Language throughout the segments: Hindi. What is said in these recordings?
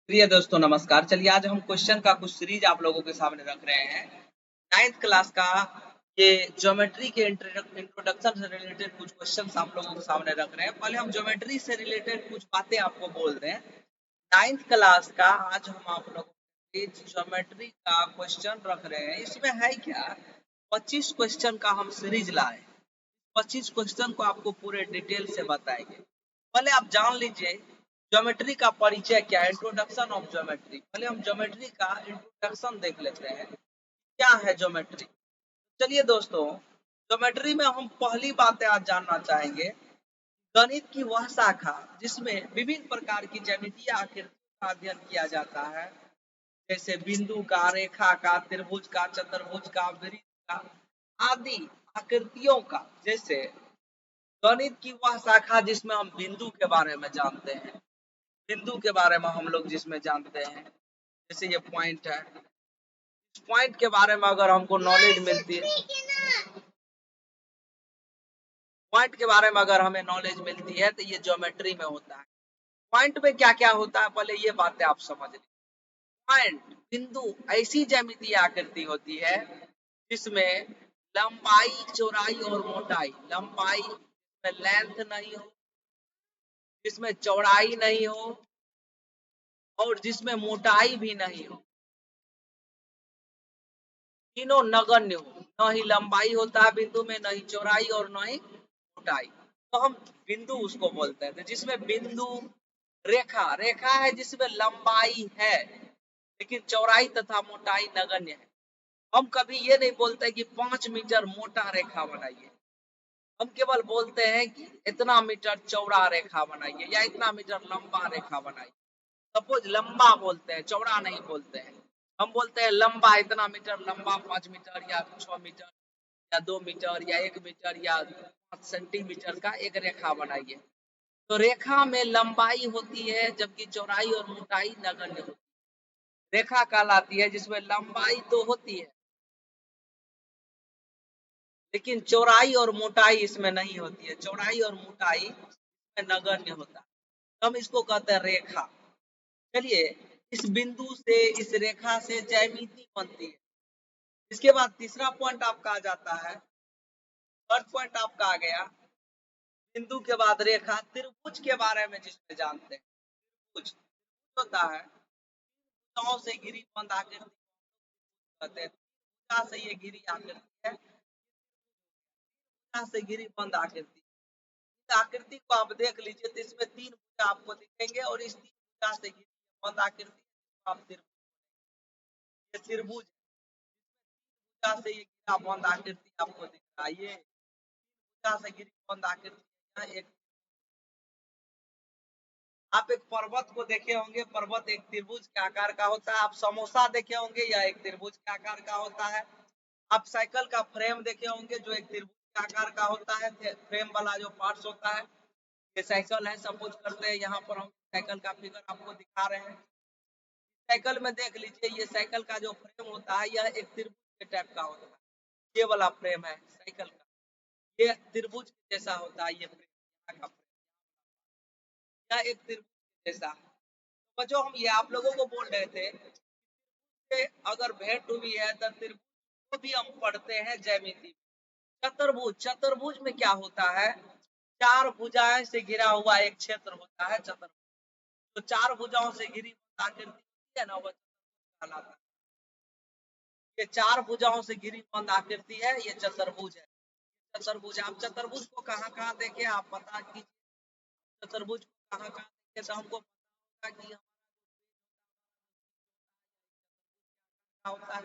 प्रिय दोस्तों नमस्कार। चलिए आज हम क्वेश्चन का कुछ सीरीज आप लोगों के सामने रख रहे हैं। नाइन्थ क्लास का ये ज्योमेट्री के इंट्रोडक्शन से रिलेटेड कुछ क्वेश्चन आप लोगों के सामने रख रहे हैं। पहले हम ज्योमेट्री से रिलेटेड कुछ बातें आपको बोल रहे हैं। नाइन्थ क्लास का आज हम आप लोगों के ज्योमेट्री का क्वेश्चन रख रहे हैं। इसमें है क्या, 25 क्वेश्चन का हम सीरीज लाए। 25 क्वेश्चन को आपको पूरे डिटेल से बताएंगे। पहले आप जान लीजिए ज्योमेट्री का परिचय क्या है, इंट्रोडक्शन ऑफ ज्योमेट्री। पहले हम ज्योमेट्री का इंट्रोडक्शन देख लेते हैं, क्या है ज्योमेट्री। चलिए दोस्तों, ज्योमेट्री में हम पहली बात आज जानना चाहेंगे, गणित की वह शाखा जिसमें विभिन्न प्रकार की ज्यामितीय आकृतियों का अध्ययन किया जाता है, जैसे बिंदु का, रेखा का, त्रिभुज का, चतुर्भुज का, वृत्त का आदि आकृतियों का। जैसे गणित की वह शाखा जिसमें हम बिंदु के बारे में जानते हैं, बिंदु के बारे में हम लोग जिसमें जानते हैं, जैसे ये पॉइंट है, इस पॉइंट के बारे में अगर हमको नॉलेज मिलती है, पॉइंट के बारे में अगर हमें नॉलेज मिलती है तो ये ज्योमेट्री में होता है। पॉइंट में क्या क्या होता है पहले ये बातें आप समझ लीजिए। पॉइंट बिंदु ऐसी ज्यामितीय आकृति होती है जिसमें लंबाई, चौड़ाई और मोटाई, लंबाई में लेंथ नहीं हो, जिसमें चौड़ाई नहीं हो और जिसमें मोटाई भी नहीं हो, तीनों नगण्य हो। न ही लंबाई होता है बिंदु में, न ही चौड़ाई और न ही मोटाई, तो हम बिंदु उसको बोलते हैं। तो जिसमें बिंदु, रेखा, रेखा है जिसमें लंबाई है लेकिन चौड़ाई तथा मोटाई नगण्य है। हम कभी ये नहीं बोलते कि 5 मीटर मोटा रेखा बनाइए, हम केवल बोलते हैं कि इतना मीटर चौड़ा रेखा बनाइए या इतना मीटर लंबा रेखा बनाइए। सपोज लंबा बोलते हैं, चौड़ा नहीं बोलते हैं। हम बोलते हैं लंबा इतना मीटर, लंबा 5 मीटर या 6 मीटर या 2 मीटर या 1 मीटर या 5 सेंटीमीटर का एक रेखा बनाइए। तो रेखा में लंबाई होती है जबकि चौड़ाई और मोटाई नगण्य होती है। रेखा कहलाती है जिसमें लंबाई तो होती है लेकिन चौड़ाई और मोटाई इसमें नहीं होती है, चौड़ाई और मोटाई इसमें नगण्य होता है, तो हम इसको कहते हैं रेखा। चलिए, इस बिंदु से, इस रेखा से ज्यामिति बनती है। इसके बाद तीसरा पॉइंट आपका आ जाता है, थर्ड पॉइंट आपका आ गया बिंदु के बाद रेखा, त्रिभुज के बारे में जिसमें जानते हैं। त्रिभुज होता है भुजाओं से घिरी बंद आकृति को कहते हैं। भुजा से ये घिरी आकृति है, भुजा से घिरी बंद आकृति। इस आकृति को आप देख लीजिए तो इसमें 3 भुजा आपको दिखेंगे और इस 3 भुजा से घिरी बंद आकृति आप त्रिभुज, ये त्रिभुज भुजा से ये घिरा बंद आकृति आपको दिख रहा है। ये भुजा से घिरी बंद आकृति एक, आप एक पर्वत को देखे होंगे, पर्वत एक त्रिभुज के आकार का होता है। आप समोसा देखे होंगे, यह एक त्रिभुज के आकार का होता है। आप साइकिल का फ्रेम देखे होंगे जो एक त्रिभुज के आकार का होता है, फ्रेम वाला जो पार्ट्स होता है। ये साइकिल है, सपोज करते हैं यहाँ पर हम साइकिल का फिगर आपको दिखा रहे हैं। साइकिल में देख लीजिए, ये साइकिल का जो फ्रेम होता है यह एक त्रिभुज के टाइप का होता है। ये वाला फ्रेम है साइकिल का, ये त्रिभुज जैसा होता है। ये फ्रेम का फ्रेम, यह एक त्रिभुज जैसा है। तो जो हम ये आप लोगों को बोल रहे थे, अगर भेंट हुई है तो त्रिभुज को भी हम पढ़ते हैं ज्यामिति। चतुर्भुज, चतुर्भुज में क्या होता है, 4 भुजाएं से घिरा हुआ एक क्षेत्र होता है चतुर्भुज। तो 4 भुजाओं से घिरी आकृति होती है ना, वह चतुर्भुज कहलाता है। ये 4 भुजाओं से घिरी बंद आकृति है, ये चतुर्भुज है। चतुर्भुज, आप चतुर्भुज को कहाँ कहाँ देखे आप बता कीजिए। चतुर्भुज को कहाँ कहाँ देखे तो हमको पता होगा कि हमारा होता है,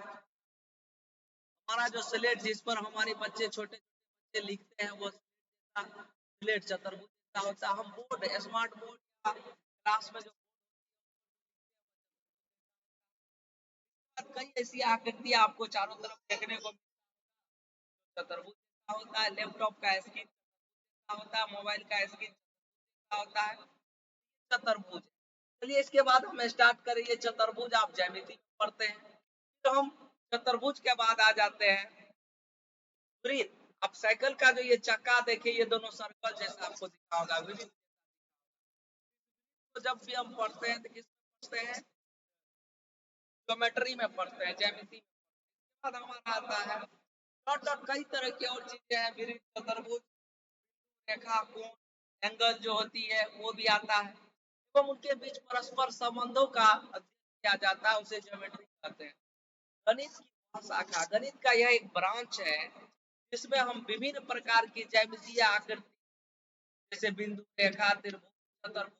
हमारा जो स्लेट जिस पर हमारे बच्चे, छोटे छोटे बच्चे लिखते हैं, वो स्लेट चतुर्भुज जैसा होता है। हम बोर्ड, स्मार्ट बोर्ड या क्लास में जो कई ऐसी आकृतियां आपको चारों तरफ देखने को चतुर्भुज जैसा होता है। लैपटॉप का स्क्रीन होता है, मोबाइल का स्क्रीन होता है, चतुर्भुज। चलिए इसके बाद हम स्टार्ट करेंगे चतुर्भुज, आप ज्यामिति पढ़ते हैं। तो हम चतुर्भुज के बाद आ जाते हैं वृत्त। अब साइकिल का जो ये चक्का देखिए, ये दोनों सर्कल जैसा आपको दिखा होगा। वृत्त को जब भी हम पढ़ते हैं तो किस पढ़ते हैं, ज्योमेट्री में पढ़ते हैं, ज्यामिति में। बाद हमारा आता है डॉट कई तरह की और चीजें हैं, वृत्त, चतुर्भुज, रेखा, कोण, एंगल जो होती है वो भी आता है, एवं उनके बीच परस्पर संबंधों का अध्ययन किया जाता है, उसे ज्योमेट्री कहते हैं। गणित की शाखा, गणित का यह एक ब्रांच है जिसमें हम विभिन्न प्रकार की ज्यामितीय आकृति जैसे बिंदु, रेखा, त्रिभुज, चतुर्भुज,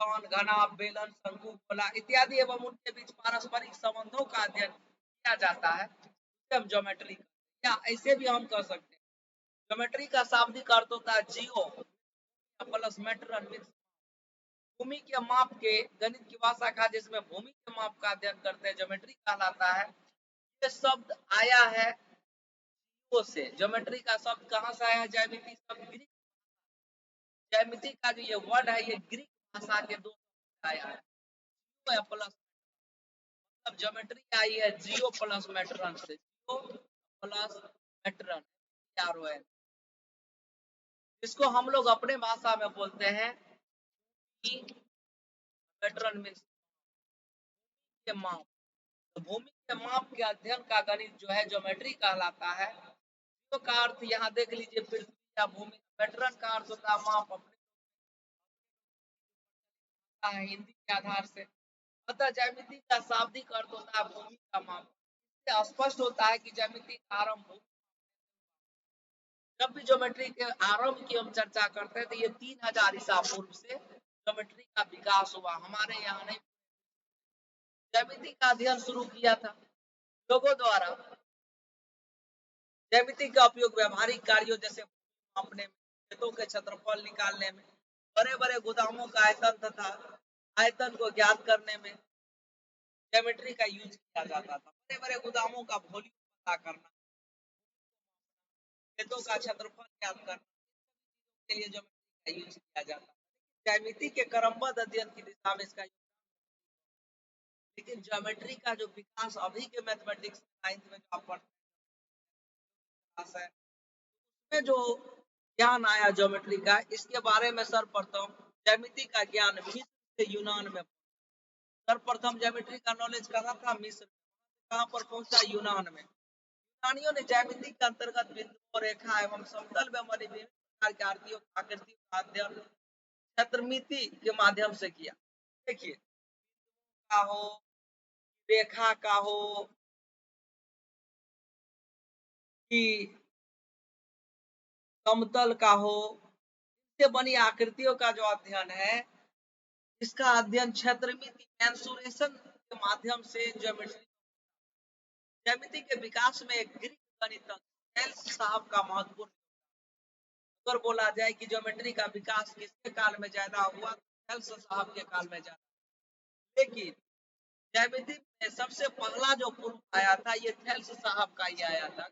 कौन, घना, बेलन, शंकु, गोला इत्यादि एवं उनके बीच पारस्परिक संबंधों का अध्ययन किया जाता है, उसे हम ज्योमेट्री या ऐसे भी हम कह सकते हैं। ज्योमेट्री का शाब्दिक अर्थ होता है जियो प्लस मेट्रन, भूमि के माप के गणित की वह शाखा जिसमें भूमि के माप का अध्ययन करते हैं ज्योमेट्री कहलाता है। ये शब्द आया है जियो से, ज्योमेट्री का शब्द कहाँ से आया है? ज्यामिति शब्द ग्रीक, ज्यामिति का जो ये वर्ड है ये ग्रीक भाषा के दो आया है, जियो प्लस, मतलब ज्योमेट्री आई है जियो प्लस मेट्रन से, जियो प्लस मेट्रन, इसको हम लोग अपने भाषा में बोलते हैं कि मेट्रन मीन्स के माप। तो भूमि के माप के अध्ययन का गणित जो है ज्योमेट्री कहलाता है। जियो का अर्थ यहाँ देख लीजिए पृथ्वी या भूमि, मेट्रन का अर्थ होता है माप, अपने हिंदी के आधार से। अतः ज्यामिति का शाब्दिक अर्थ होता है भूमि का माप। इससे स्पष्ट होता है कि ज्यामिति का आरंभ, जब भी ज्योमेट्री के आरंभ की हम चर्चा करते हैं तो ये 3000 ईसा पूर्व से ज्योमेट्री का विकास हुआ, हमारे यहाँ नहीं। ज्यामिति का अध्ययन शुरू किया था लोगों द्वारा। ज्यामिति का उपयोग व्यवहारिक कार्यों जैसे मापने में, खेतों के क्षेत्रफल निकालने में, बड़े बड़े गोदामों का आयतन तथा आयतन को ज्ञात करने में ज्योमेट्री का यूज किया जाता था। बड़े बड़े गोदामों का वॉल्यूम पता करना, खेतों का क्षेत्रफल ज्ञात करना के लिए ज्योमेट्री का यूज किया जाता है। ज्यामिति के क्रमबद्ध अध्ययन की दिशा में इसका, लेकिन ज्योमेट्री का जो विकास अभी के मैथमेटिक्स 9th में जो आप पढ़ते हैं उसमें जो ज्ञान आया ज्योमेट्री का, इसके बारे में सर्वप्रथम ज्यामिति का ज्ञान मिस्र से यूनान में, सर्वप्रथम ज्योमेट्री का नॉलेज कहाँ था? मिस्र। कहाँ पर पहुंचा? यूनान में। यूनानियों ने ज्यामिति के अंतर्गत बिंदु, रेखा एवं समतल में बनी विभिन्न प्रकार की आकृतियों का अध्ययन क्षेत्रमिति के माध्यम से किया। देखिए, का हो, रेखा का हो, कि समतल का हो, इससे बनी आकृतियों का जो अध्ययन है, इसका अध्ययन क्षेत्रमिति मेंसुरेशन के माध्यम से ज्योमेट्री, ज्यामिति के विकास में एक ग्रीक गणितज्ञ थेल्स साहब का महत्वपूर्ण, अगर बोला जाए कि ज्योमेट्री का विकास किसके काल में ज्यादा हुआ, थेल्स साहब के काल में ज्यादा। लेकिन ज्यामिति में सबसे पहला जो प्रूफ आया था ये थेल्स साहब का ही आया था।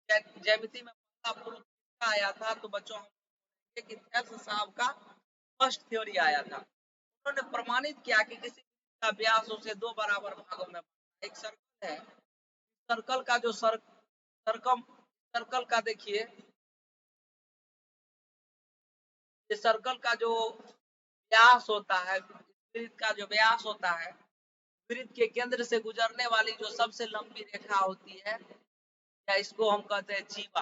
ज्यामिति में पहला प्रूफ किसका आया था? तो बच्चों हम कि थेल्स साहब का फर्स्ट थ्योरी आया था। उन्होंने प्रमाणित किया कि किसी का व्यास उसे दो बराबर भागों में, एक सर्कल है, सर्कल का जो सर्कल का देखिए, ये सर्कल का जो व्यास होता है, वृत्त का जो व्यास होता है, वृत्त के केंद्र से गुजरने वाली जो सबसे लंबी रेखा होती है, या इसको हम कहते हैं जीवा,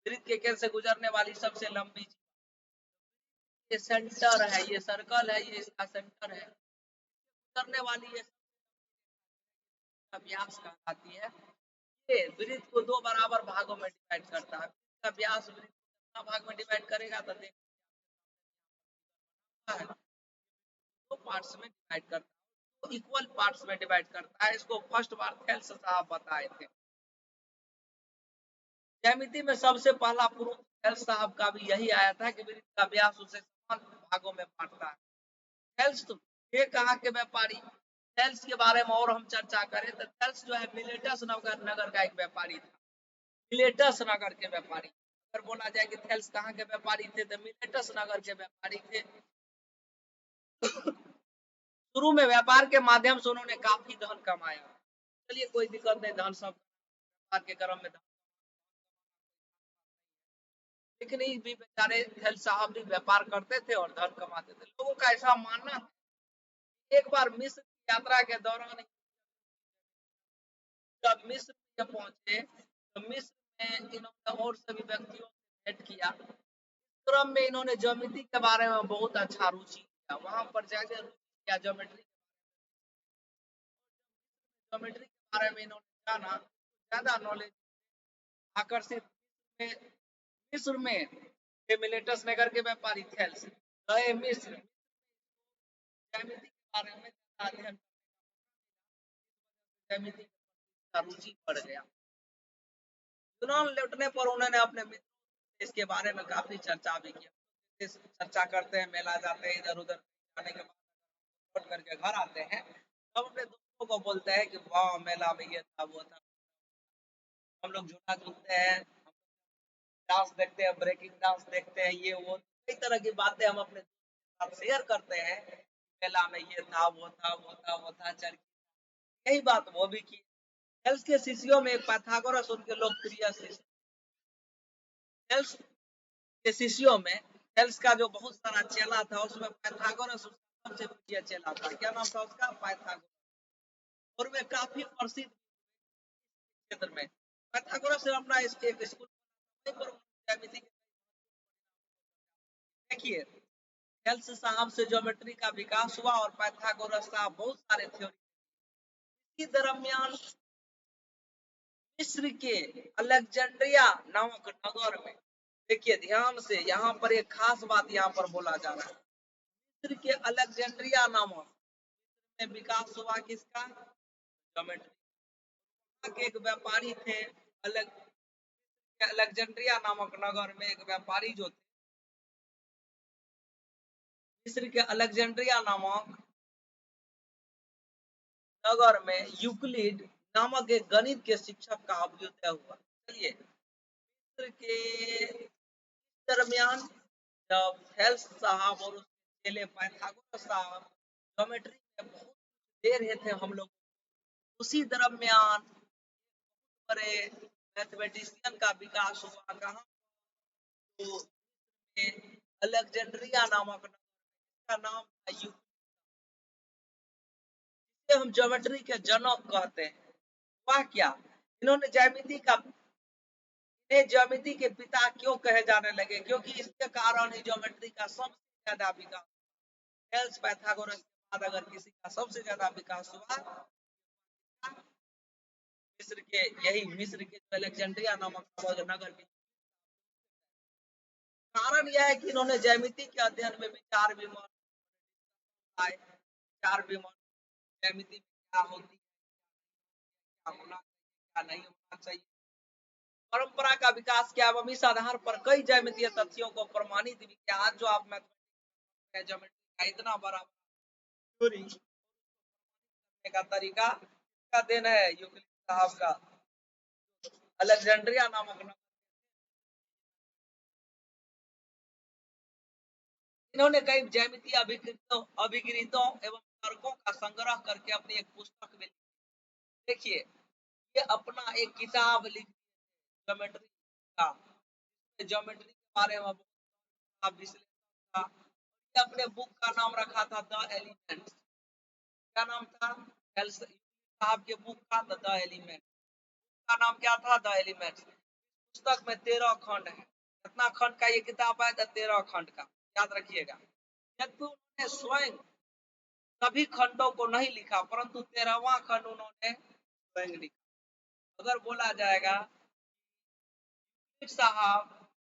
वृत्त के केंद्र से गुजरने वाली सबसे लंबी, ये सेंटर है, ये सर्कल है, ये इसका सेंटर है, गुजरने वाली ये व्यास कहलाती है। ये वृत्त को दो बराबर भागों में डिवाइड करता है। इसका व्यास वृत्त को कितना भाग में डिवाइड करेगा? तो देखिए दो पार्ट्स में डिवाइड करता है, तो इक्वल पार्ट्स में डिवाइड करता है। इसको फर्स्ट बार थेल्स साहब बताए थे। ज्यामिति में सबसे पहला प्रूफ थेल्स साहब का भी यही आया था कि वृत्त का व्यास उसे समान भागों में बांटता है। थेल्स ये कहाँ के व्यापारी? थेल्स के बारे में और हम चर्चा करें तो थेल्स जो है मिलेटस नगर का एक व्यापारी था। मिलेटस नगर के व्यापारी, अगर बोला जाए कि थेल्स कहाँ के व्यापारी थे तो मिलेटस नगर के व्यापारी थे। शुरू में व्यापार के माध्यम से उन्होंने काफी धन कमाया। चलिए कोई दिक्कत नहीं, धन सब व्यापार के क्रम में धन, लेकिन ये भी बेचारे थेल्स साहब भी व्यापार करते थे और धन कमाते थे। लोगों का ऐसा मानना था। एक बार मिस्र की यात्रा के दौरान जब मिस्र में पहुंचे तो मिस्र में इन्होंने और सभी व्यक्तियों से भेंट किया। क्रम में इन्होंने ज्योमेट्री के बारे में बहुत अच्छा रुचि लिया, वहां पर जाकर रुचि किया ज्योमेट्री के बारे में इन्होंने जाना, ज्यादा नॉलेज आकर्षित में मिस्र में मिलेटस नगर के व्यापारी थेल्स गए मिस्र, ज्योमेट्री के बारे में ज्यादा अध्ययन, ज्योमेट्री का रुचि बढ़ गया। यूनान लौटने पर उन्होंने अपने मित्रों से इसके बारे में काफी चर्चा भी की। चर्चा करते हैं, मेला जाते हैं, इधर उधर जाने के बाद लौट करके घर आते हैं, तब अपने दोस्तों को बोलते हैं कि वाह मेला में ये था वो था, हम लोग झूला झूलते हैं, डांस देखते हैं, ब्रेकिंग डांस देखते हैं, ये वो कई तरह की बातें हम अपने दोस्तों के साथ शेयर करते हैं। मेला में ये था वो था वो था वो था, चरखी, यही बात वो भी की। थेल्स के शिष्यों में पाइथागोरस उनके लोकप्रिय शिष्य, थेल्स के शिष्यों में थेल्स का जो बहुत सारा चेला था उसमें पाइथागोरस उसका सबसे प्रिय चेला था। क्या नाम था उसका? पाइथागोरस। और वे काफी प्रसिद्ध क्षेत्र में। पाइथागोरस ने अपना एक स्कूल पर ज्यामिति के, देखिए थेल्स साहब से ज्योमेट्री का विकास हुआ और पाइथागोरस साहब बहुत सारे थ्योरी के दरमियान मिस्र के अलेक्जेंड्रिया नामक नगर में, देखिए ध्यान से यहाँ पर एक खास बात यहाँ पर बोला जा रहा है, मिस्र के अलेक्जेंड्रिया नामक में विकास हुआ किसका? ज्योमेट्री के एक व्यापारी थे, अलेक्जेंड्रिया नामक नगर में एक व्यापारी जो थे, मिस्र के अलेक्जेंड्रिया नामक नगर में यूक्लिड नामक एक गणित के शिक्षक का अभ्युदय हुआ। चलिए मिस्र के दरमियान जब थेल्स साहब और उसके चेले पाइथागोरस साहब ज्योमेट्री में बहुत दे रहे थे हम लोग, उसी दरमियान बड़े मैथमेटिशियन का विकास हुआ। कहाँ? तो अलेक्जेंड्रिया नामक नगर, इसका नाम था यूक्लिड, जिसे हम ज्योमेट्री के जनक कहते हैं। वह क्या, इन्होंने ज्यामिति का, इन्हें ज्योमेट्री के पिता क्यों कहे जाने लगे? क्योंकि इसके कारण ही ज्योमेट्री का सबसे ज्यादा विकास, थेल्स पाइथागोरस के बाद अगर किसी का सबसे ज्यादा विकास हुआ मिस्र के, यही मिस्र के जो अलेक्जेंड्रिया नामक नगर के, कारण यह है कि इन्होंने ज्यामिति के अध्ययन में विचार विमर्श आए, विचार विमर्श ज्यामिति क्या होती है, क्या होना चाहिए, क्या नहीं होना चाहिए, परंपरा का विकास किया। अब इस आधार पर कई ज्यामितीय तथ्यों को प्रमाणित भी किया। आज जो आप मैथमेटिक्स ज्योमेट्री का इतना बड़ा थ्योरी का तरीका का देन है यूक्लिड साहब का, अलेक्जेंड्रिया नामक नगर, इन्होंने कई ज्यामितीय अभिगणितों एवं तर्कों का संग्रह करके अपनी एक पुस्तक में, देखिए ये अपना एक किताब लिख ज्योमेट्री का, ज्योमेट्री के बारे में विश्लेषण था। ये अपने बुक का नाम रखा था द एलिमेंट्स। क्या नाम था? साहब के बुक का द एलिमेंट, का नाम क्या था? The elements. पुस्तक में 13 खंड है। कितना खंड का ये किताब है? 13 खंड का, याद रखिएगा। यद्यपि उन्होंने स्वयं सभी खंडों को नहीं लिखा, परंतु 13वां खंड उन्होंने स्वयं लिखा। अगर बोला जाएगा साहब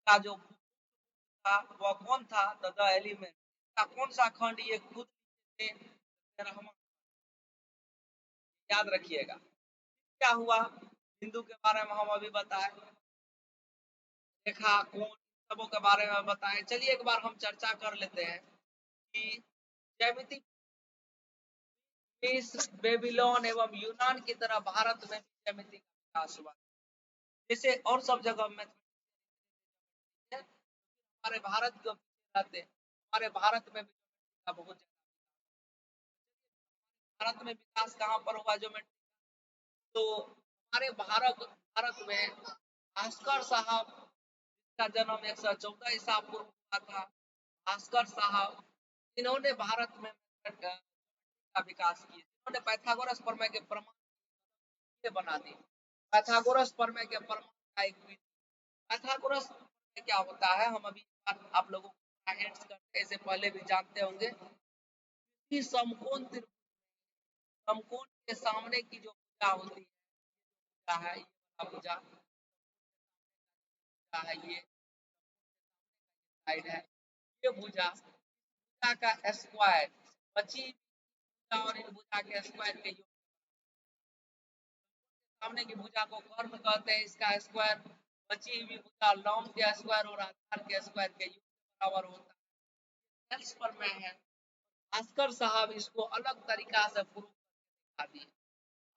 का जो था वह कौन था? द एलिमेंट का कौन सा खंड ये खुद लिखे थे? 13वां, याद रखिएगा। क्या हुआ हिंदू के बारे में हम अभी बताए, रेखा कोण सबों के बारे में बताएं। चलिए एक बार हम चर्चा कर लेते हैं कि ज्यामिति मिस्र, बेबीलोन एवं यूनान की तरह भारत में भी ज्यामिति का विकास हुआ। जैसे और सब जगह में हमारे भारत के रहते, हमारे भारत में भी का बहुत ज्यादा, भारत में विकास कहाँ पर हुआ ज्योमेट्री? तो हमारे भारत भारत में भास्कर साहब का जन्म 114 ईसा पूर्व हुआ था। भास्कर साहब, इन्होंने भारत में का विकास किया, इन्होंने पाइथागोरस प्रमेय के प्रमाण बना दिए। पाइथागोरस प्रमेय के प्रमाण का एक पाइथागोरस प्रमेय क्या होता है, हम अभी आप लोगों को हेड्स करते से पहले भी जानते होंगे कि समकोण त्रिभुज, समकोण के सामने की जो भुजा होती है, ये वाला भुजा है, ये साइड है, ये भुजा, भुजा का स्क्वायर, बची भुजा और इन भुजा के स्क्वायर के योग, सामने की भुजा को कर्ण कहते हैं, इसका स्क्वायर, बची हुई भुजा लंब के स्क्वायर और आधार के स्क्वायर के योग के बराबर होता है। सेल्स पर में है, भास्कर साहब इसको अलग तरीका से प्रूव करके दिखा दिए।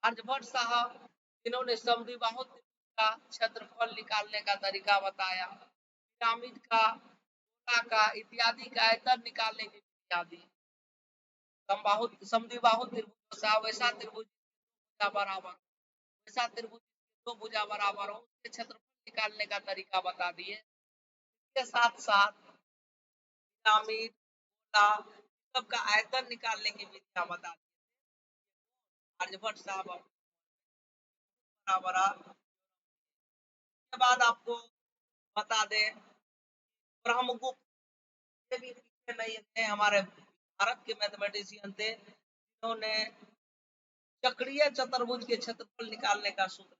आर्यभट्ट साहब, इन्होंने समद्विबाहु त्रिभुज का क्षेत्रफल निकालने का तरीका बताया, पिरामिड का, गोला का इत्यादि का आयतन निकालने की विधियां दी। समद्विबाहु त्रिभुज होता है वैसा त्रिभुज बराबर, वैसा त्रिभुज दो भुजा बराबर हो, उसके क्षेत्रफल निकालने का तरीका बता दिए। इसके साथ साथ पिरामिड, गोला, सबका आयतन निकालने की विधियां बता दी आर्यभट्ट साहब बराबर। उसके बाद आपको बता दें ब्रह्मगुप्त, ये भी पीछे नहीं थे, हमारे भारत के मैथमेटिशियन थे, जिन्होंने चक्रीय चतुर्भुज के क्षेत्रफल निकालने का सूत्र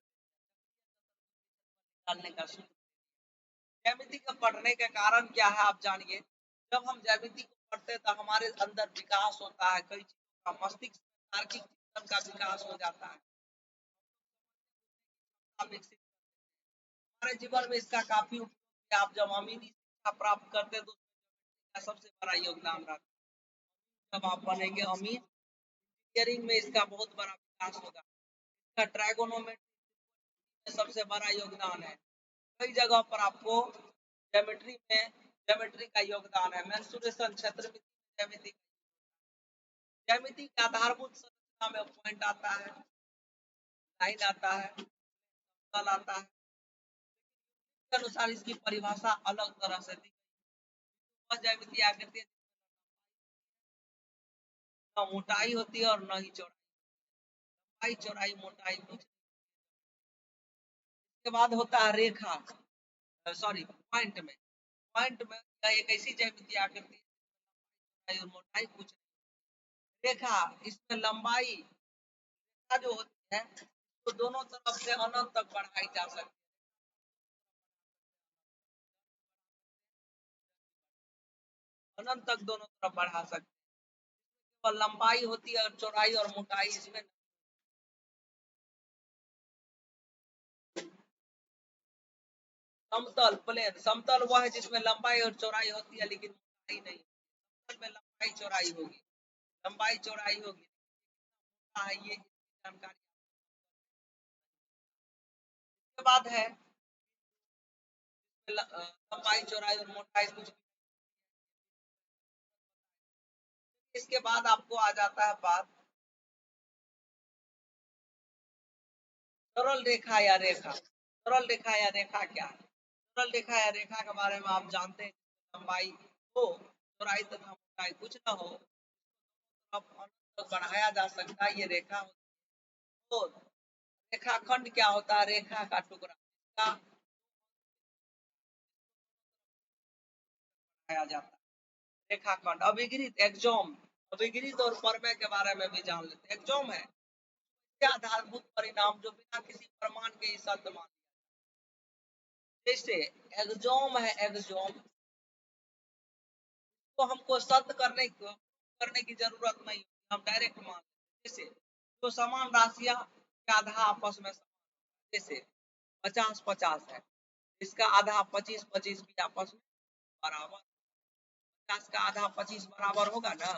ज्यामिति को पढ़ने के कारण क्या है आप जानिए। जब हम ज्यामिति को पढ़ते हैं तो हमारे अंदर विकास होता है, कई चीजों का, मस्तिष्क में तार्किक चिंतन का विकास हो जाता है, विकसित, हमारे जीवन में इसका काफी उपयोग है। आप जब अमीरी शिक्षा प्राप्त करते हैं तो उसमें सबसे बड़ा योगदान रहता है। जब आप बनेंगे अमीर, इंजीनियरिंग में इसका बहुत बड़ा विकास होगा, इसका ट्राइगोनोमेट्री में सबसे बड़ा योगदान है। कई जगह पर आपको ज्योमेट्री में ज्योमेट्री का योगदान है, मेंसुरेशन क्षेत्र में ज्योमेट्री, ज्योमेट्री के आधारभूत संरचना में पॉइंट आता है, लाइन आता है, तल आता है, के अनुसार इसकी परिभाषा अलग तरह से दी गई। ज्यामितीय आकृति न मोटाई होती है और न ही चौड़ाई, लंबाई चौड़ाई मोटाई कुछ। इसके बाद होता है रेखा, सॉरी पॉइंट में, पॉइंट में एक ऐसी ज्यामितीय आकृति है और मोटाई कुछ, रेखा इसमें लंबाई, रेखा जो होती है तो दोनों तरफ से अनंत तक बढ़ाई जा सकती है, अनंत तक दोनों तरफ बढ़ा सकते हैं। और लंबाई होती है और चौड़ाई और मोटाई इसमें समतल प्लेन, समतल वह है जिसमें लंबाई और चौड़ाई होती है लेकिन मोटाई नहीं, समतल में लंबाई चौड़ाई होगी, लंबाई चौड़ाई होगी, है ये जानकारी। इसके बाद है लंबाई चौड़ाई और मोटाई कुछ, इसके बाद आपको आ जाता है बात सरल रेखा या रेखा। सरल रेखा या रेखा क्या है? सरल रेखा या रेखा के बारे में आप जानते हैं, लंबाई हो, चौड़ाई तथा मोटाई कुछ न हो, अब बढ़ाया जा सकता है, ये रेखा होती है। तो रेखाखंड क्या होता है? रेखा का टुकड़ा, इसका बढ़ाया जाता है रेखाखंड। अभिगृत एक्सोम, अभिगृत और परमेय के बारे में भी जान लेते हैं। एक्सोम है आधारभूत परिणाम जो बिना किसी प्रमाण के ही सत्य मान, जैसे एक्सोम है, एक्सोम तो हमको सत्य करने की जरूरत नहीं, हम डायरेक्ट मान लेते। जैसे जो समान राशियां का आधा आपस में समान, जैसे 50-50 है, इसका आधा 25-25 भी आपस में बराबर, 50 का आधा 25 बराबर होगा ना,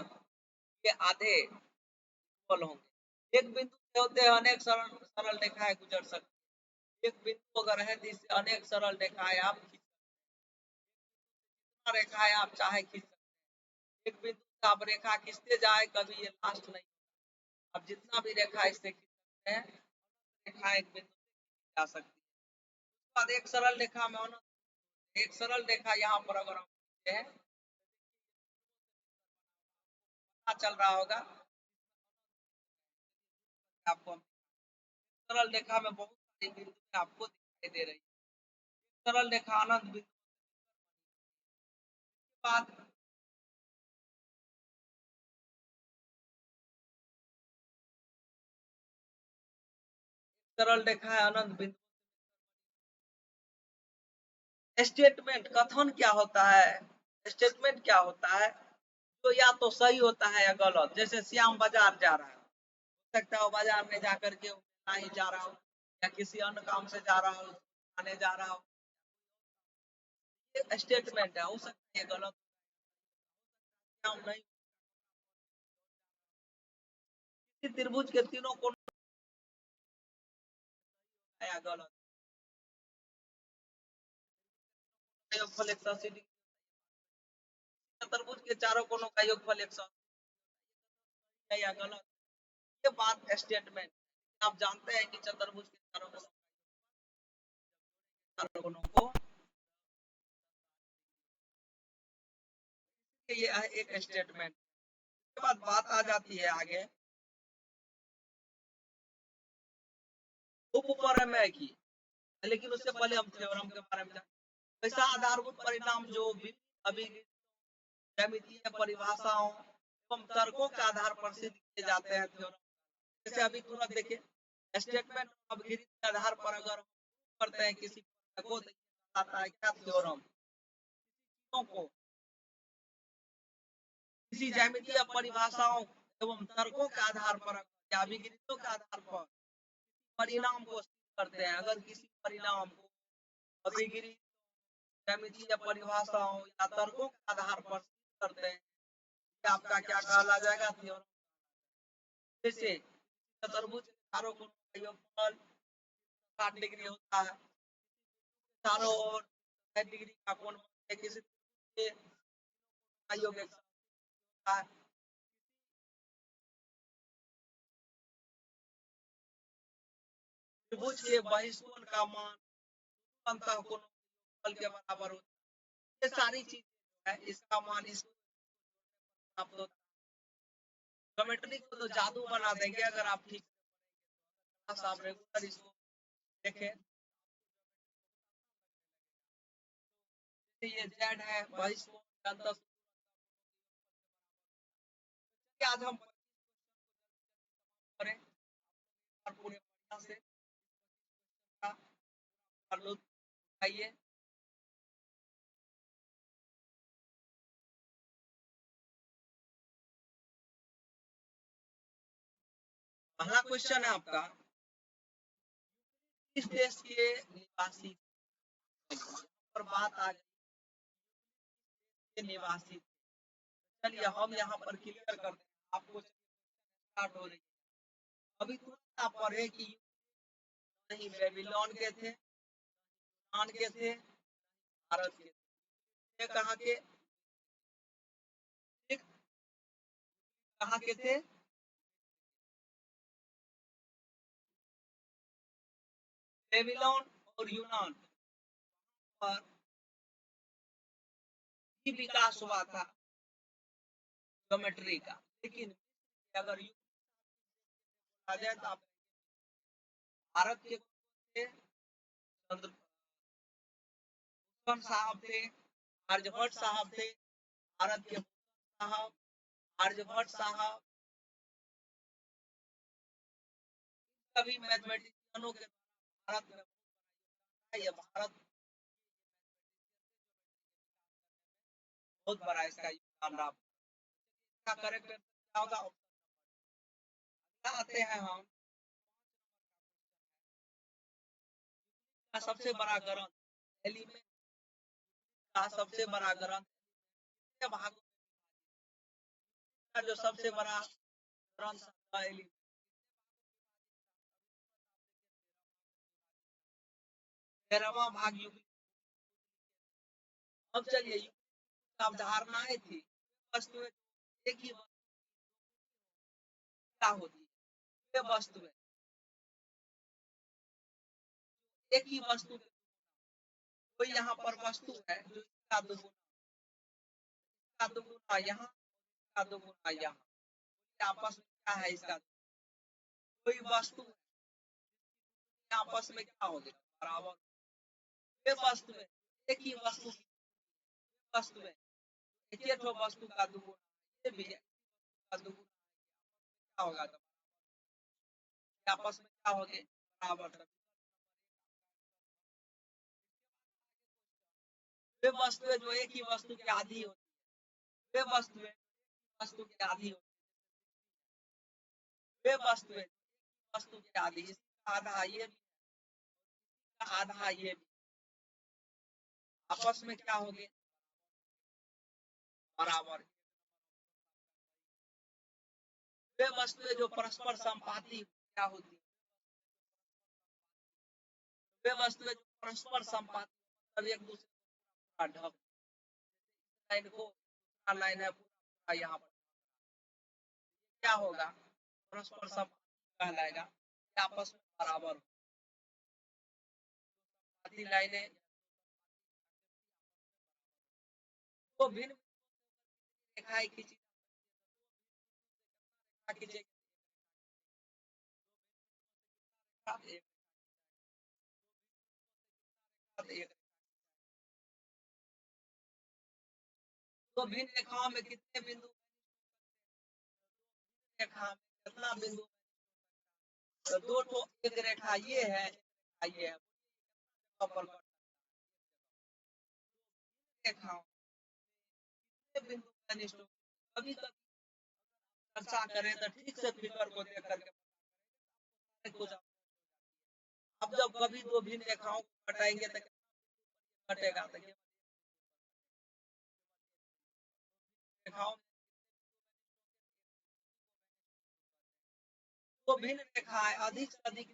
ये आधे इक्वल होंगे। एक बिंदु से होते हैं अनेक सरल सरल रेखाएं गुजर सकती, एक बिंदु अगर है जिससे अनेक सरल रेखाएं आप खींच सकते हैं, रेखाएं आप चाहे खींच सकते हैं, एक बिंदु से आप रेखा खींचते जाए, कभी ये लास्ट नहीं, आप जितना भी रेखा इससे खींच सकते हैं, रेखा एक बिंदु से खींची जा सकती है। उसके बाद एक सरल रेखा में एक सरल रेखा यहाँ पर अगर हम खींचते हैं, पता चल रहा होगा आपको। हम सरल रेखा में बहुत सारी बिंदु आपको दिखाई दे रही है। सरल रेखा अनंत बिंदु के बाद सरल रेखा है अनंत बिंदु। स्टेटमेंट कथन क्या होता है? स्टेटमेंट क्या होता है? तो या तो सही होता है या गलत। जैसे श्याम बाजार जा रहा है, हो सकता है वो बाजार में जाकर के नहीं जा रहा हो, या किसी अन्य काम से जा रहा हो, आने जा रहा हो, ये स्टेटमेंट है। हो सकता है गलत, श्याम नहीं, किसी त्रिभुज के तीनों कोण या गलत, योगफल 180 डिग्री, चतुर्भुज के चारों कोणों का योगफल 180 है या गलत। ये बात स्टेटमेंट। आप जानते हैं कि चतुर्भुज के चारों कोणों को ये है एक स्टेटमेंट। उसके बाद बात आ जाती है आगे उपप्रमेय की। लेकिन उससे पहले हम थ्योरम के बारे में जानें। ऐसा आधारभूत परिणाम जो भी अभी ज्यामितीय परिभाषाओं एवं तर्कों के आधार पर सिद्ध किए जाते हैं थ्योरम। जैसे अभी तुरंत देखिए, स्टेटमेंट ऑफ गिरिथ के आधार पर अगर करते हैं किसी को, तो आता है क्या? थ्योरम। को किसी ज्यामितीय परिभाषाओं एवं तर्कों के आधार पर या अभिगिरितों के आधार पर परिणाम को सिद्ध करते हैं। अगर किसी परिणाम को अभिगिरित ज्यामितीय परिभाषाओं या तर्कों के आधार पर सिद्ध करते हैं, आपका क्या कहला जाएगा? थ्योरम। जैसे चतुर्भुज के चारों कोणों का योगफल 60 डिग्री होता है, चारों ओर 60 डिग्री का कोण बनता है। किसी त्रिभुज का योग 180 होता है। त्रिभुज के बहिष्कोण का मान अंतः कोण के बराबर होता है। ये सारी चीजें है, इसका मान इसको प्राप्त होता है। ज्योमेट्री को तो जादू बना देंगे अगर आप ठीक से आप रेगुलर इसको देखें। ये जेड है, बहिष्कोण अंतः। आज हम करें और पूरे बढ़िया से लुत्फ उठाइए। पहला क्वेश्चन है आपका, किस देश के निवासी पर बात आ गई के निवासी। चलिए हम यहाँ पर क्लियर करते हैं, आपको स्टार्ट हो रही है। अभी तुरंत आप पढ़े कि नहीं बेबीलोन के थे, यूनान के थे, भारत के थे। कहाँ के? कहाँ के थे? बेबीलोन और यूनान पर ही विकास हुआ था ज्योमेट्री का। लेकिन अगर आ जाए तो आप भारत के थे, चंद्रभूषण साहब थे, आर्यभट्ट साहब थे, भारत के साहब, आर्यभट्ट साहब, सभी मैथमेटिशियनों के भारत में ये भारत बहुत बड़ा इसका योगदान रहा। इसका करेक्ट क्या होगा? आते हैं हम का सबसे बड़ा ग्रंथ एलिमेंट का सबसे बड़ा ग्रंथ कितने भागों का जो सबसे बड़ा ग्रंथ था एलिमेंट 13वां भाग युग। अब चलिए अवधारणाएं थी वस्तु एक ही क्या होती है वस्तु एक ही वस्तु कोई यहाँ पर वस्तु है जो इसका दुगुना यहाँ, इसका दुगुना यहाँ, आपस में क्या है इसका? कोई वस्तु है, आपस में क्या हो गया? बराबर। वे वस्तु है, एक ही वस्तु की वस्तु है, एक ही वस्तु का दुगुना, ये भी है का दुगुना, क्या होगा? तो आपस में क्या हो गए? बराबर। वे वस्तुएं जो एक ही वस्तु की आधी होती है, वे वस्तुएं वस्तु की आधी होती है, वे वस्तुएं वस्तु की आधी, इसका आधा ये भी, आधा ये भी, आपस में क्या हो गए? बराबर। वे वस्तुएं जो परस्पर संपाती क्या होती है? वे वस्तुएं जो परस्पर संपाती मतलब एक दूसरे को पूरा ढक, लाइन को दूसरा लाइन है पूरा यहाँ पर, क्या होगा? परस्पर संपाती कहलाएगा, आपस में बराबर आती लाइनें तो भिन्न रेखाएं खींची खींचेगी, तो भिन्न रेखाओं में कितने बिंदु? रेखा में कितना बिंदु? तो दो तो एक रेखा ये है, ये है, पर रेखाओं कितने बिंदु कनिष्ठ? कभी कभी चर्चा करें तो ठीक से फिगर को देख करके कुछ, अब जब कभी दो भिन्न रेखाओं को घटाएंगे तो घटेगा, तो रेखाओं तो भिन्न रेखाएं अधिक से अधिक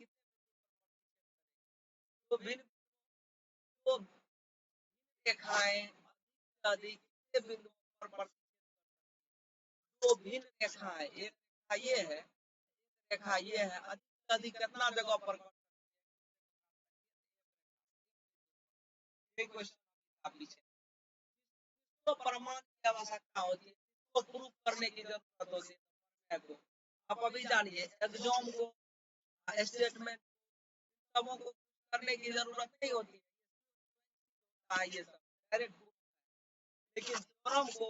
तो भिन्न तो रेखाएं अधिक से बिंदु पर तो भिन्न रेखाएं, एक रेखा ये है, रेखा ये है, अधिक से अधिक कितना जगह पर? क्वेश्चन पीछे तो प्रमाण की आवश्यकता होती है, तो प्रूफ करने की जरूरत होती है। आप अभी जानिए एग्जाम को, स्टेटमेंट सबों को करने की जरूरत नहीं होती है, ये सब डायरेक्ट, लेकिन थ्योरम को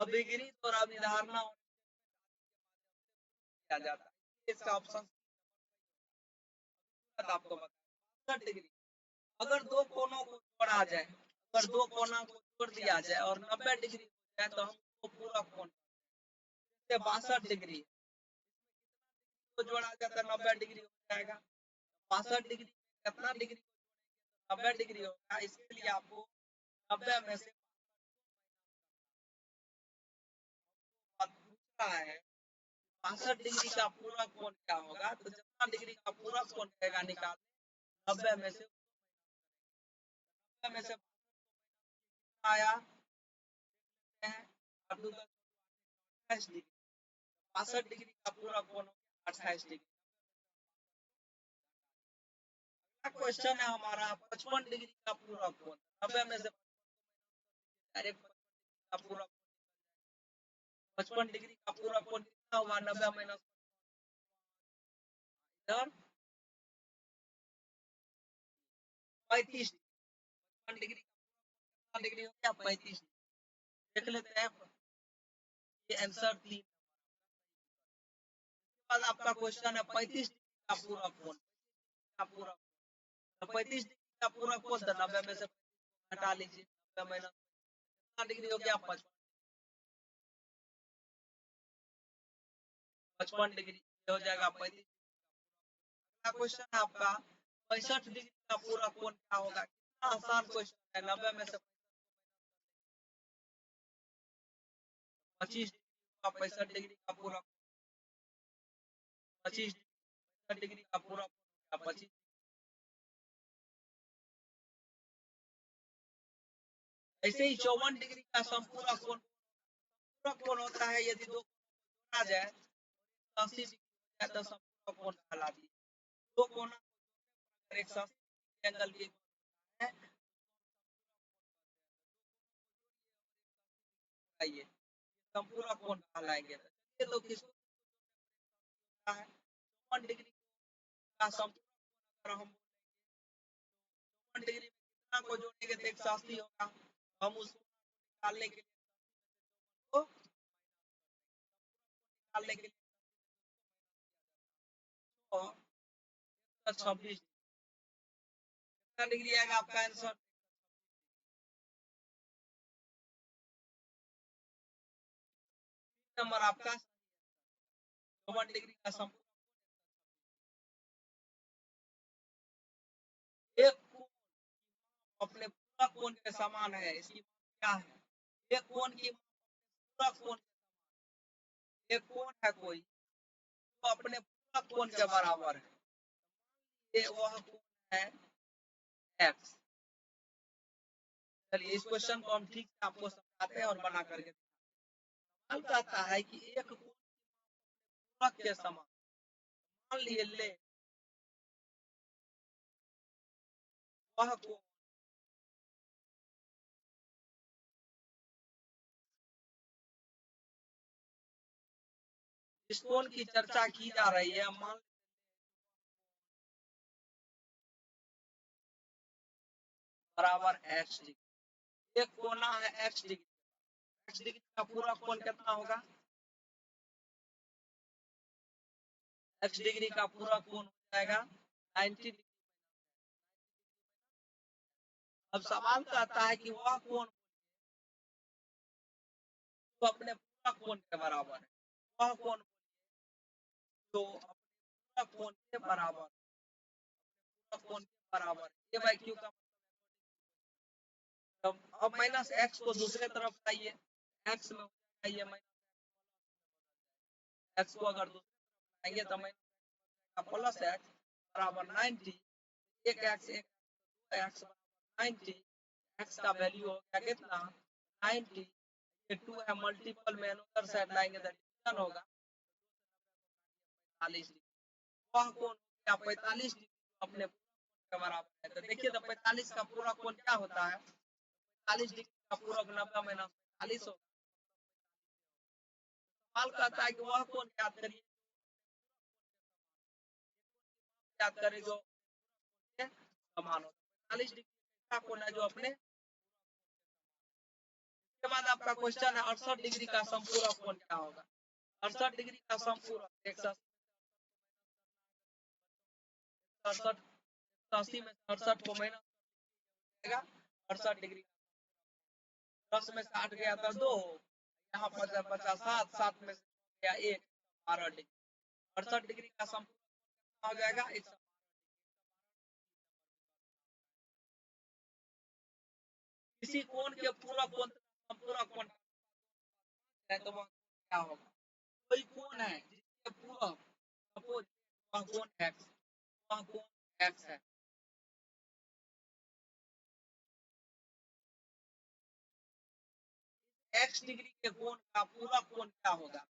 अभिगृहित और अभिधारणा किया जाता है। इसका ऑप्शन आपको बता 60 डिग्री, अगर दो कोनों को जोड़ा जाए, अगर दो कोनों को जोड़ दिया जाए और 90 डिग्री हो जाए तो हमको पूरा कोण 62 डिग्री को जोड़ा जाए तो 90 डिग्री हो जाएगा। 62 डिग्री कितना डिग्री 90 डिग्री होगा, इसके लिए आपको 90 में से पूछ रहा है 62 डिग्री का पूरा कोण क्या होगा, तो जितना डिग्री का पूरा कोण रहेगा निकाल 90 में से 90 में से आया है 28 डिग्री, 62 डिग्री का पूरा कोण 28 डिग्री। क्वेश्चन है हमारा 55 डिग्री का पूरा कोण, 90 में से डायरेक्ट का पूरा 55 डिग्री का पूरा कोण कितना हुआ? 90 माइनस इधर 35 डिग्री का डिग्री हो गया 35। देख लेते हैं ये आंसर 3। बाद आपका क्वेश्चन है 35 डिग्री का पूरा कोण, का पूरा 35 डिग्री का पूरा कोण 90 में से हटा लीजिए, 90 माइनस कितना डिग्री हो गया? 55 डिग्री हो जाएगा 35। अगला क्वेश्चन है आपका 65 डिग्री का पूरा कोण क्या होगा? कितना आसान क्वेश्चन है, 90 में से 25 डिग्री का पूरा 25 डिग्री का पूरा 25। ऐसे ही 54 डिग्री का संपूर्ण कोण, पूरा कोण होता है यदि दो जोड़ा जाए 80 डिग्री हो जाए तो संपूर्ण कोण कहलाती है। दो कोण 180 एंगल की है बताइए संपूरक कोण कहलाएंगे। तो चलिए तो किसको होता है 1 डिग्री का संपूरक कोण, अगर हम 1 डिग्री में कितना को जोड़ेंगे तो 180 होगा, तो हम उसको निकालने के लिए को निकालने के लिए तो 126 कितना डिग्री आएगा आपका आंसर। 3 नंबर आपका 1 डिग्री का संपूरक एक कोण अपने पूरक कोण के समान है, इसकी क्या है, एक कोण की पूरक कोण, एक कोण है कोई तो अपने पूरक कोण के बराबर है, ये वह कोण है एक्स। चलिए इस क्वेश्चन को हम ठीक से आपको समझाते हैं और बना करके सवाल कहता है कि एक कोण पूरक के समान, मान लिए ले वह कोण जिस कोण की चर्चा की जा रही है, मान बराबर एक्स डिग्री, एक कोना है एक्स डिग्री, एक्स डिग्री का पूरा कोण कितना होगा, एक्स डिग्री का पूरा कोण हो जाएगा 90 डिग्री। अब सवाल कहता है कि वह कोण तो अपने पूरा कोण के बराबर है, वह कोण तो अपने पूरा कोण के बराबर, पूरा कोण के बराबर, ये बाई क्यू का मतलब। अब माइनस एक्स को दूसरे तरफ लाइए, एक्स में जाइए माइनस एक्स को अगर दूसरे तरफ लाएंगे तो माइनस प्लस एक्स बराबर 90, एक एक्स एक एक्स बराबर 90, एक्स का वैल्यू हो गया कितना 90, ये 2 है मल्टीपल में अनदर साइड लाएंगे तो डिवीजन होगा 45 डिग्री, वह कोण हो गया 45 डिग्री अपने पूरा कोण के बराबर है। तो देखिए तो 45 का पूरा कोण क्या होता है, 45 डिग्री का पूरक 90 माइनस 45 होगा। सवाल कहता है कि वह कोण ज्ञात करिए, याद करें जो समान हो 45 डिग्री का कोण है जो अपने। इसके बाद आपका क्वेश्चन है 68 डिग्री का संपूरक कोण क्या होगा, 68 डिग्री का संपूरक 180 में 68 को माइनस करेगा 68 डिग्री, 10 में से 8 गया तो 2, यहाँ पर बचा 7, 7 में से गया 1, 12 डिग्री, 68 डिग्री का संपूरक हो जाएगा 112। किसी कोण के पूरक कोण संपूरक कोण है तो वह क्या होगा, कोई कोण है जिसके पूरक सपोज वह कोण एक्स, वह कोण एक्स है, एक्स डिग्री के कोण का पूरक कोण क्या होगा,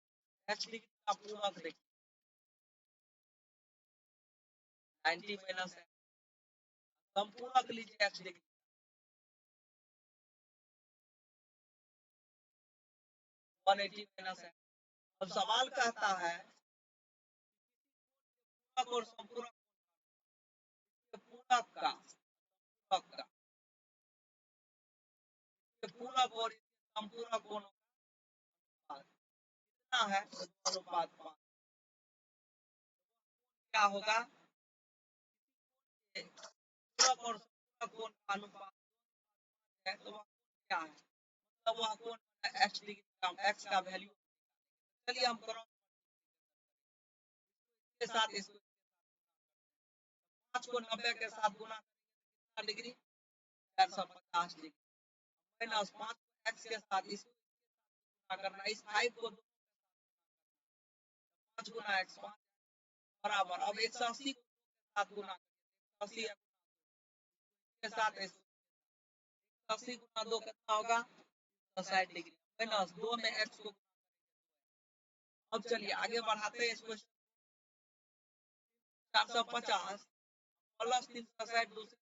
एक्स डिग्री का पूरक देखिए 90 माइनस है, संपूरक लीजिए एक्स डिग्री 180 माइनस है। अब सवाल कहता है पूरक और संपूरक पूरक का पूरक का पूरक और संपूरक कोणों का कितना है अनुपात 5, क्या होगा पूरक और संपूरक कोण का अनुपात है तो वह क्या है, मतलब वह कोण एक्स डिग्री का एक्स का वैल्यू। चलिए हम क्रॉस के साथ इसको 5 को 90 के साथ गुना कितना डिग्री 450 डिग्री, माइनस 5 को एक्स के साथ इसको गुना करना, इस 5 को 5 गुना एक्स 5 बराबर, अब 180 को साथ गुना 180 के साथ 180 गुना 2 कितना होगा 60 डिग्री, माइनस 2 में एक्स को। अब चलिए आगे बढ़ाते हैं इसको, 450 प्लस 360 दूसरे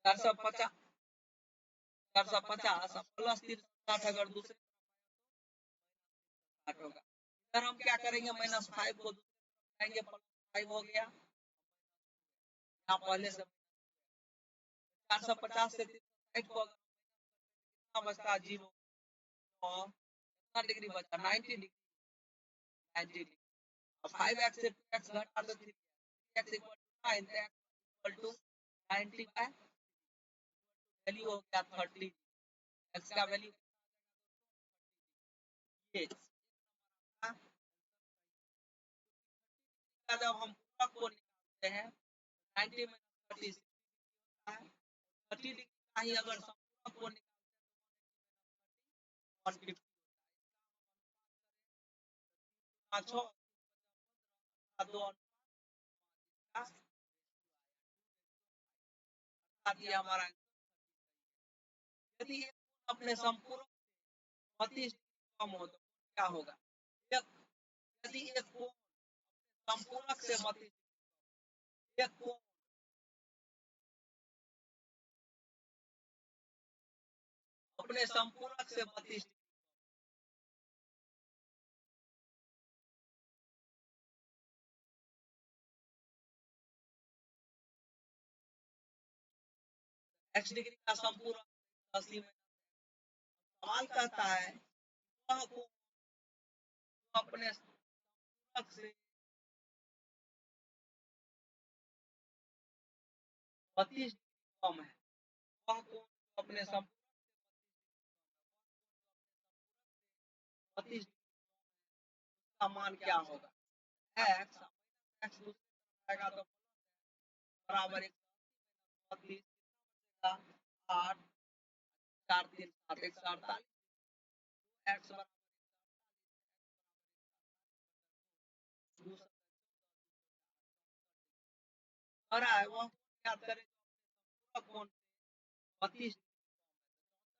450 450 प्लस 360 अगर दूसरे तरफ होगा। इधर हम क्या करेंगे, -5 को दूसरे तरफ लाएंगे, +5 हो गया। यहाँ पहले से 450 से 360 को अगर कितना बचता है, 0 कितना डिग्री बचा, 90 डिग्री, 90 डिग्री। अब 5x से 2x घटा तो 3x equal to 9, x equal to 90 by value हो गया 30। x का वैल्यू ये जब हम पूरक को निकालते हैं 90 में 30 होता है, 30 डिग्री का ही अगर संपूरक को निकालते हैं तो 150 होता है। इसका हम अनुपात करें 3 × 6 = 2 अर्थात ये हमारा आंसर। यदि एक कोण अपने संपूरक से 32 डिग्री कम हो तो क्या होगा, यदि एक कोण संपूरक से 32 एक कोण अपने संपूरक से 32 x डिग्री का संपूरक 80 में सवाल कहता है वह कोण जो अपने संपूरक से 32 डिग्री कम है, वह कोण जो अपने संपूरक से 32 डिग्री का मान क्या होगा। x x दूसरी तरफ आएगा तो बराबर 180 कितना बचेगा 8 4 3 7 148 x बराबर 148 और है वह याद करें जो अपने संपूरक कोण से 32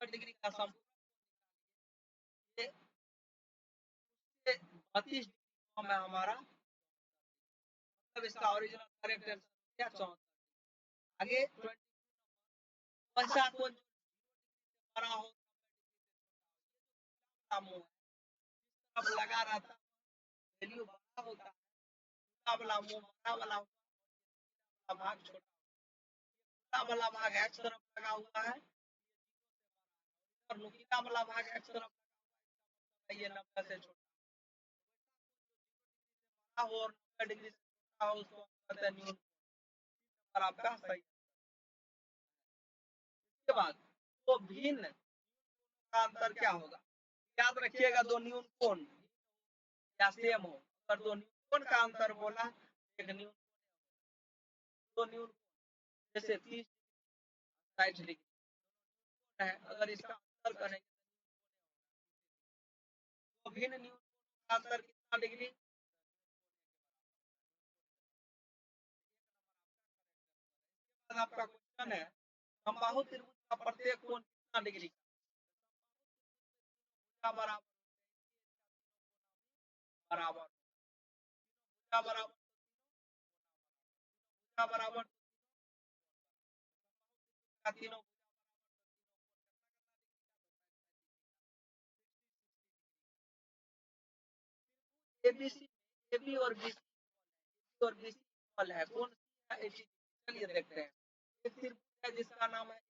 डिग्री 64 डिग्री का संपूरक कोण निकालिए, उससे 32 डिग्री कम है हमारा, मतलब इसका ओरिजिनल करेक्ट आंसर क्या 64। आगे 22 नंबर, वह सा कोण जो 0 डिग्री से बड़ा हो 90 डिग्री से छोटा हो, ये जो मुंह है जिस तरफ लगा रहता है वैल्यू बड़ा होता है, छोटा वाला मुंह बड़ा वाला होगा और ये भाग छोटा होगा। वाला भाग x तरफ लगा हुआ है, और नुकीला वाला भाग x तरफ लगा हुआ है, इसका मतलब है ये 90 से छोटा। बड़ा हो और 90 डिग्री से छोटा हो उसको कहते हैं न्यून कोण। और आपका सही। इसके बाद तो भिन्न का अंतर क्या होगा, याद रखिएगा दो न्यून कोण या सेम हो, अगर दो न्यून कोण का अंतर बोला, एक न्यून दो न्यून कोण जैसे 30 60 डिग्री है, अगर इसका अंतर करेंगे तो भिन्न न्यून कोणों का अंतर कितना डिग्री, आपका क्वेश्चन है समबाहु त्रिभुज का प्रत्येक कोण कितना डिग्री का बराबर बराबर बराबर बराबर तीनों एबीसी एबी और बीसी और बीसी इक्वल है, कौन सी है एबी, चलिए देखते हैं। एक त्रिभुज है जिसका नाम है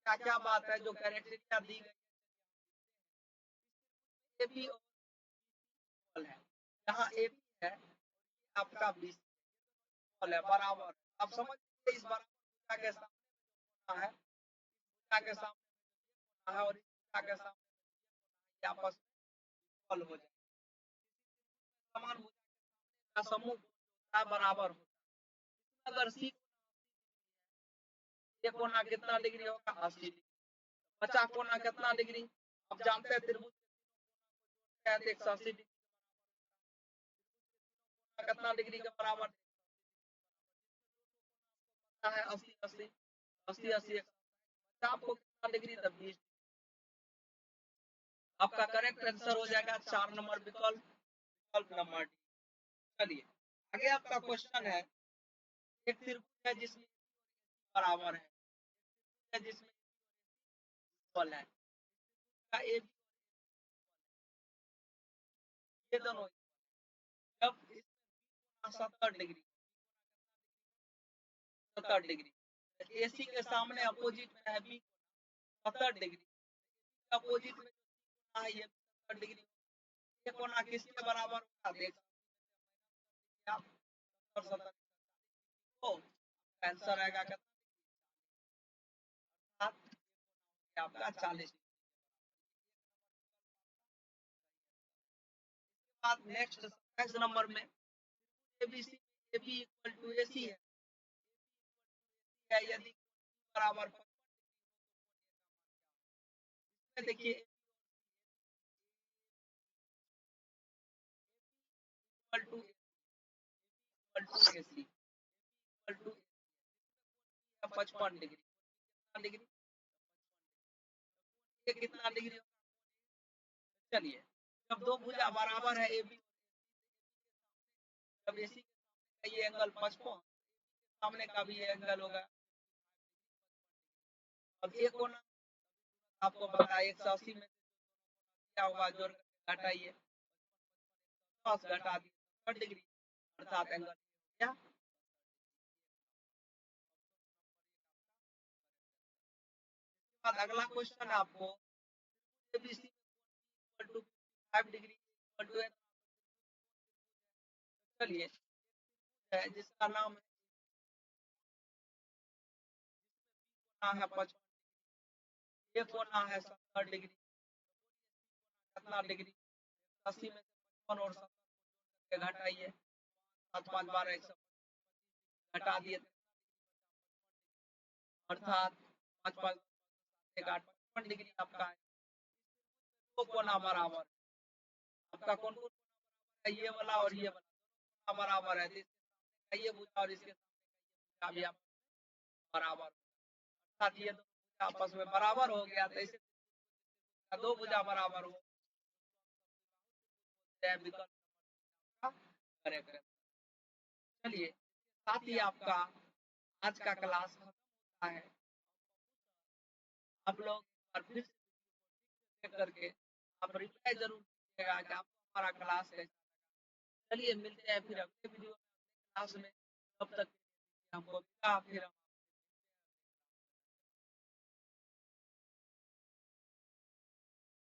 क्या क्या बात है जो कैरेक्टरिस्टिक दी गई है, एबी और इक्वल है, यहाँ एबी है आपका बीसी इक्वल है बराबर। आप समझ इस बराबर भुजा के सामने में जो कोना है, इस भुजा के सामने में जो ये कोना है और इस भुजा के सामने में जो ये कोना है, आपस में इक्वल हो जाए। समान भुजा के सामने का समूह होता है बराबर होता है। अगर सी ये कोना कितना डिग्री होगा 80 डिग्री, बचा कोना कितना डिग्री, अब जानते हैं त्रिभुज के तीनों कोना को जोड़ते हैं तो 180 डिग्री कितना डिग्री के बराबर, पता है 80 80 80 80 आपको कितना डिग्री तब 20। आपका करेक्ट आंसर हो जाएगा 4 नंबर विकल्प, विकल्प नंबर डी। चलिए आगे आपका क्वेश्चन है, एक त्रिभुज है जिसमें बराबर है जिसमें इक्वल है, का ए बी ये दोनों जब इसमें 70 डिग्री 70 डिग्री एसी के सामने अपोजिट में है बी 70 डिग्री, अपोजिट में जो है ये 70 डिग्री, ये कोना किसके बराबर होगा देख आप 70 तो आंसर आएगा कितना, आपका 40 बाद नेक्स्ट 27 नंबर में ABC AB equal to AC है यदि बराबर 55 डिग्री देखिए equal to AC equal to 55 degree कितना डिग्री ये कितना डिग्री होगा, चलिए जब दो भुजा बराबर है ए बी जब एसी के सामने का ये एंगल 55 सामने का भी ये एंगल होगा, अब ये कोण आपको पता है 180 में क्या होगा जोड़ करके घटाइए 10 घटा दिए 70 डिग्री अर्थात एंगल क्या बाद अगला क्वेश्चन है आपको ABC equal to 55 degree equal to चलिए है जिसका नाम है 55 ये कोना है 70 डिग्री कितना डिग्री 80 में से 55 और 70 को जोड़ करके घटाइए 7 5 12 125 घटा दिए अर्थात 5 5 8 55 डिग्री आपका है, दो कोना बराबर आपका कौन कौन कोना बराबर है ये वाला और ये वाला कोना बराबर है, इसके सामने का ये भुजा और इसके सामने का ये भुजा भी बराबर अर्थात ये दो भुजा आपस में बराबर हो गया, तो इसे दो भुजा बराबर हो विकल्प नंबर करेक्ट है। चलिए साथ ही आपका आज का क्लास खत्म होता है, आप लोग फिर से देख करके आप रिप्लाई जरूर कीजिएगा कि आपको हमारा क्लास कैसा लगा। चलिए मिलते हैं फिर अगले वीडियो में अगले क्लास में, तब तक हमको फिर